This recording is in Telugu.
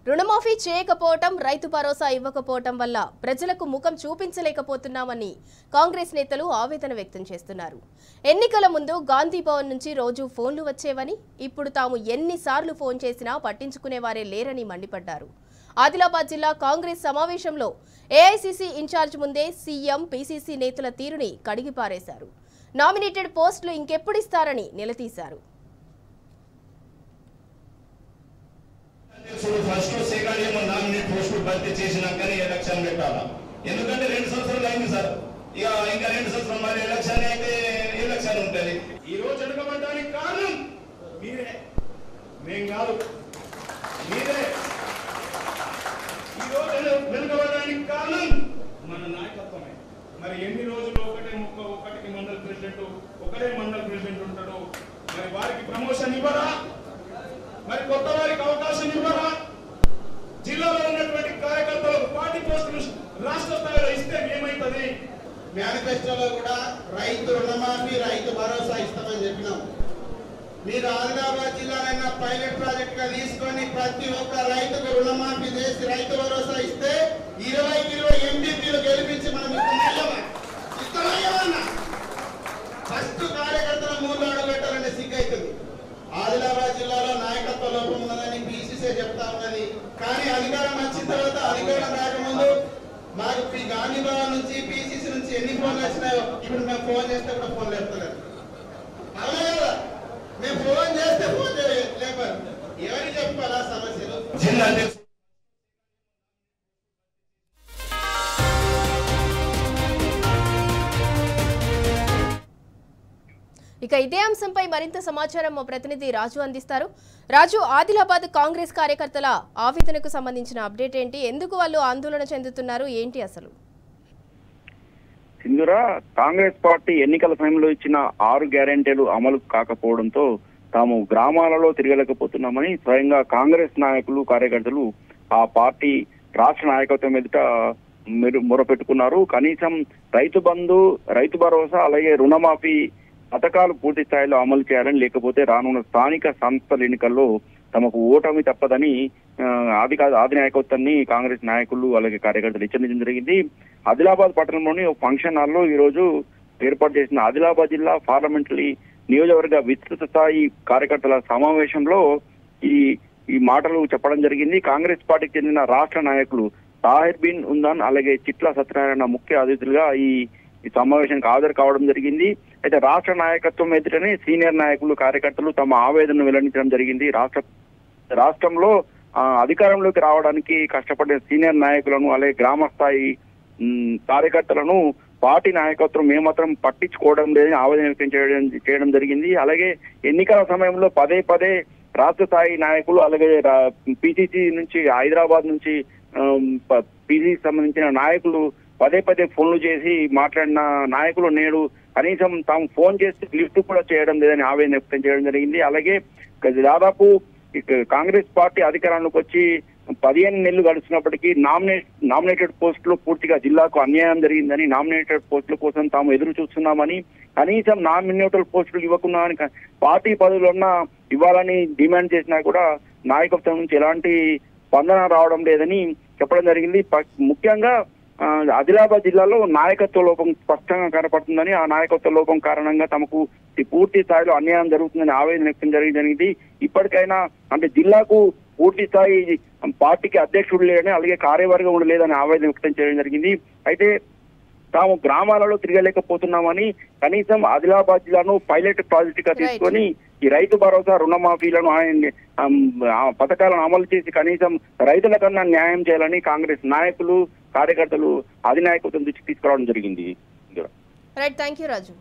రుణమాఫీ చేయకపోవటం, రైతు భరోసా ఇవ్వకపోవటం వల్ల ప్రజలకు ముఖం చూపించలేకపోతున్నామని కాంగ్రెస్ నేతలు ఆవేదన వ్యక్తం చేస్తున్నారు. ఎన్నికల ముందు గాంధీ భవన్ నుంచి రోజు ఫోన్లు వచ్చేవని, ఇప్పుడు తాము ఎన్నిసార్లు ఫోన్ చేసినా పట్టించుకునేవారే లేరని మండిపడ్డారు. ఆదిలాబాద్ జిల్లా కాంగ్రెస్ సమావేశంలో ఏఐసీసీ ఇన్ఛార్జ్ ముందే సీఎం, పీసీసీ నేతల తీరుని కడిగిపారేశారు. నామినేటెడ్ పోస్టులు ఇంకెప్పుడిస్తారని నిలదీశారు. ఫస్ట్ సెకండ్ ఏమో నామినేట్ పోస్టులు భర్తీ చేసినాకనే ఎలక్షన్ పెట్టాలా. ఎందుకంటే 2 సంవత్సరాలు అయింది సార్. ఇంకా 2 సంవత్సరాలు మరి ఎలక్షన్ అయితే ఎలక్షన్ ఉంటుంది. ఈ రోజు వెనుకబడడానికి కారణం మీరే, మేం కాదు, మీరే. ఈ రోజు వెనుకబడడానికి కారణం మన నాయకత్వమే. మరి ఎన్ని రోజులు ఒకటికి మండల ప్రెసిడెంట్, ఒకటే మండల ప్రెసిడెంట్ ఉంటాడు. మరి వారికి ప్రమోషన్ ఇవ్వరా? మరి కొత్త వారికి అవకాశం ఇవ్వరా? జిల్లాలో ఉన్నటువంటి కార్యకర్తలకు పార్టీ పోస్టులు రాష్ట్ర స్థాయిలో ఇస్తే ఏమైతుంది? మేనిఫెస్టోలో కూడా రైతు రుణమాఫీ, రైతు భరోసా ఇస్తామని చెప్పినాం. మీరు ఆదిలాబాద్ జిల్లానైనా పైలట్ ప్రాజెక్ట్ గా తీసుకొని ప్రతి ఒక్క రైతుకు రుణమాఫీ చేసి రైతు భరోసా ఇస్తే 20 ఎంపీలు గెలిపించి మనం ఇస్తామయ్యమన్నా. ఫస్ట్ కార్యకర్తల మూడు అడుగుపెట్టాలంటే సిగ్గైతుంది. ఆదిలాబాద్ జిల్లాలో నాయకత్వ లోపం ఉన్నదని పీసీసీ చెప్తా ఉన్నది. కానీ అధికారం వచ్చిన తర్వాత, అధికారం రాకముందు మాకు గాంధీ భవన్ నుంచి, పీసీసీ నుంచి ఎన్ని ఫోన్లు వచ్చినాయో ఇప్పుడు మేము ఫోన్ చేస్తే కూడా ఫోన్ లేపుతలేదు. అవునా కదా? మేము ఫోన్ చేస్తే ఫోన్ లేపారు. ఎవరికి చెప్పాలా సమస్యలు? ఇక ఇదే అంశంపై మరింత సమాచారం మా ప్రతినిధి రాజు అందిస్తారు. రాజు, ఆదిలాబాద్ కాంగ్రెస్ కార్యకర్తల ఆవేదనకు సంబంధించిన అప్డేట్ ఏంటి? ఎందుకు వాళ్ళు ఆందోళన చెందుతున్నారు? ఏంటి అసలు? సింధురా, కాంగ్రెస్ పార్టీ ఎన్నికల సమయంలో ఇచ్చిన 6 గ్యారెంటీలు అమలు కాకపోవడంతో తాము గ్రామాలలో తిరగలేకపోతున్నామని స్వయంగా కాంగ్రెస్ నాయకులు, కార్యకర్తలు ఆ పార్టీ రాష్ట్ర నాయకత్వం ఎదుట మొరపెట్టుకున్నారు. కనీసం రైతు బంధు, రైతు భరోసా, అలాగే రుణమాఫీ పథకాలు పూర్తి స్థాయిలో అమలు చేయాలని, లేకపోతే రానున్న స్థానిక సంస్థల ఎన్నికల్లో తమకు ఓటమి తప్పదని ఆది నాయకత్వాన్ని కాంగ్రెస్ నాయకులు అలాగే కార్యకర్తలు హెచ్చరించడం జరిగింది. ఆదిలాబాద్ పట్టణంలోని ఒక ఫంక్షన్ హాల్లో ఈ రోజు ఏర్పాటు చేసిన ఆదిలాబాద్ జిల్లా పార్లమెంటరీ నియోజకవర్గ విస్తృత స్థాయి కార్యకర్తల సమావేశంలో ఈ మాటలు చెప్పడం జరిగింది. కాంగ్రెస్ పార్టీకి చెందిన రాష్ట్ర నాయకులు తాహిర్ బిన్ ఉందాన్ అలాగే చిట్ల సత్యనారాయణ ముఖ్య అతిథులుగా ఈ సమావేశానికి హాజరు కావడం జరిగింది. అయితే రాష్ట్ర నాయకత్వం ఎదుటనే సీనియర్ నాయకులు, కార్యకర్తలు తమ ఆవేదనను వెల్లడించడం జరిగింది. రాష్ట్రంలో అధికారంలోకి రావడానికి కష్టపడే సీనియర్ నాయకులను అలాగే గ్రామ స్థాయి కార్యకర్తలను పార్టీ నాయకత్వం ఏమాత్రం పట్టించుకోవడం లేదని ఆవేదన వ్యక్తం చేయడం జరిగింది. అలాగే ఎన్నికల సమయంలో పదే రాష్ట్ర స్థాయి నాయకులు అలాగే పిసిసి నుంచి, హైదరాబాద్ నుంచి పిసిసికి సంబంధించిన నాయకులు పదే ఫోన్లు చేసి మాట్లాడిన నాయకులు నేడు కనీసం తాము ఫోన్ చేసి లిఫ్ట్ కూడా చేయడం లేదని ఆవేదన వ్యక్తం చేయడం జరిగింది. అలాగే దాదాపు కాంగ్రెస్ పార్టీ అధికారంలోకి వచ్చి 15 నెలలు గడుస్తున్నప్పటికీ నామినేటెడ్ పోస్టులు పూర్తిగా జిల్లాకు అన్యాయం జరిగిందని, నామినేటెడ్ పోస్టుల కోసం తాము ఎదురు చూస్తున్నామని, కనీసం నామినేటెడ్ పోస్టులు ఇవ్వకుండా పార్టీ పదవులున్నా ఇవ్వాలని డిమాండ్ చేసినా కూడా నాయకత్వం నుంచి ఎలాంటి స్పందన రావడం లేదని చెప్పడం జరిగింది. ముఖ్యంగా ఆదిలాబాద్ జిల్లాలో నాయకత్వ లోపం స్పష్టంగా కనపడుతుందని, ఆ నాయకత్వ లోపం కారణంగా తమకు పూర్తి స్థాయిలో అన్యాయం జరుగుతుందని ఆవేదన వ్యక్తం జరిగింది. ఇప్పటికైనా అంటే జిల్లాకు పూర్తి స్థాయి పార్టీకి అధ్యక్షుడు లేదని, అలాగే కార్యవర్గం ఉండలేదని ఆవేదన వ్యక్తం చేయడం జరిగింది. అయితే తాము గ్రామాలలో తిరగలేకపోతున్నామని, కనీసం ఆదిలాబాద్ జిల్లాను పైలట్ ప్రాజెక్ట్ గా తీసుకొని ఈ రైతు భరోసా, రుణమాఫీలను పథకాలను అమలు చేసి కనీసం రైతుల కన్నా న్యాయం చేయాలని కాంగ్రెస్ నాయకులు, కార్యకర్తలు అధినాయకత్వం దృష్టికి తీసుకురావడం జరిగింది. రైట్, థాంక్యూ రాజు.